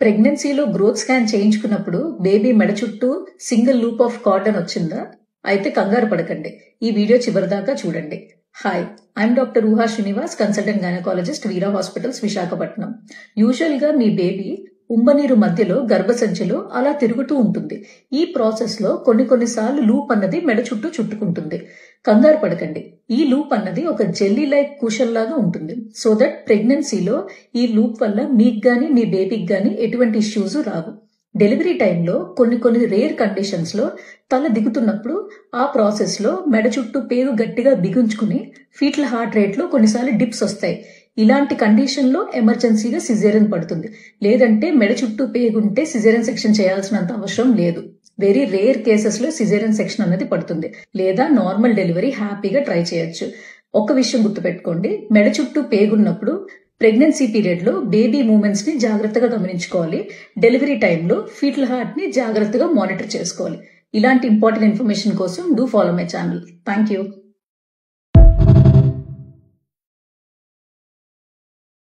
ప్రెగ్నెన్సీలో growth scan చేయించుకున్నప్పుడు baby మెడ చుట్టూ సింగిల్ లూప్ ఆఫ్ కార్డన్ వచ్చిందా? అయితే కంగారు పడకండి. ఈ వీడియో చివరిదాకా చూడండి. హాయ్, ఐఎమ్ డాక్టర్ ఊహా శ్రీనివాస్, కన్సల్టెంట్ గైనకాలజిస్ట్, వీరా హాస్పిటల్స్, విశాఖపట్నం. యూజువల్ గా మీ బేబీ ఉమ్మనీరు మధ్యలో గర్భసంచిలో అలా తిరుగుతూ ఉంటుంది. ఈ ప్రాసెస్ లో కొన్నిసార్లు లూప్ అన్నది మెడ చుట్టూ చుట్టుకుంటుంది. కంగారు పడకండి. ఈ లూప్ అన్నది ఒక జెల్లీ లైక్ కుషన్ లాగా ఉంటుంది. సో దట్ ప్రెగ్నెన్సీలో ఈ లూప్ వల్ల మీకు గానీ మీ బేబీకి గానీ ఎటువంటి ఇష్యూస్ రావు. డెలివరీ టైంలో కొన్ని రేర్ కండిషన్స్ లో తల దిగుతున్నప్పుడు ఆ ప్రాసెస్ లో మెడ చుట్టూ పేగు గట్టిగా బిగుంచుకుని ఫీటల్ హార్ట్ రేట్ లో కొన్నిసార్లు డిప్స్ వస్తాయి. ఇలాంటి కండిషన్ లో ఎమర్జెన్సీగా సిజేరియన్ పడుతుంది. లేదంటే మెడ చుట్టూ పేగుంటే సిజేరియన్ సెక్షన్ చేయాల్సినంత అవసరం లేదు. వెరీ రేర్ కేసెస్ లో సిజేరియన్ సెక్షన్ అనేది పడుతుంది. లేదా నార్మల్ డెలివరీ హ్యాపీగా ట్రై చేయొచ్చు. ఒక విషయం గుర్తుపెట్టుకోండి, మెడ చుట్టూ పేగున్నప్పుడు ప్రెగ్నెన్సీ పీరియడ్ లో బేబీ మూమెంట్స్ ని జాగ్రత్తగా గమనించుకోవాలి. డెలివరీ టైంలో ఫీటల్ హార్ట్ ని జాగ్రత్తగా మానిటర్ చేసుకోవాలి. ఇలాంటి ఇంపార్టెంట్ ఇన్ఫర్మేషన్ కోసం do follow my channel. Thank you.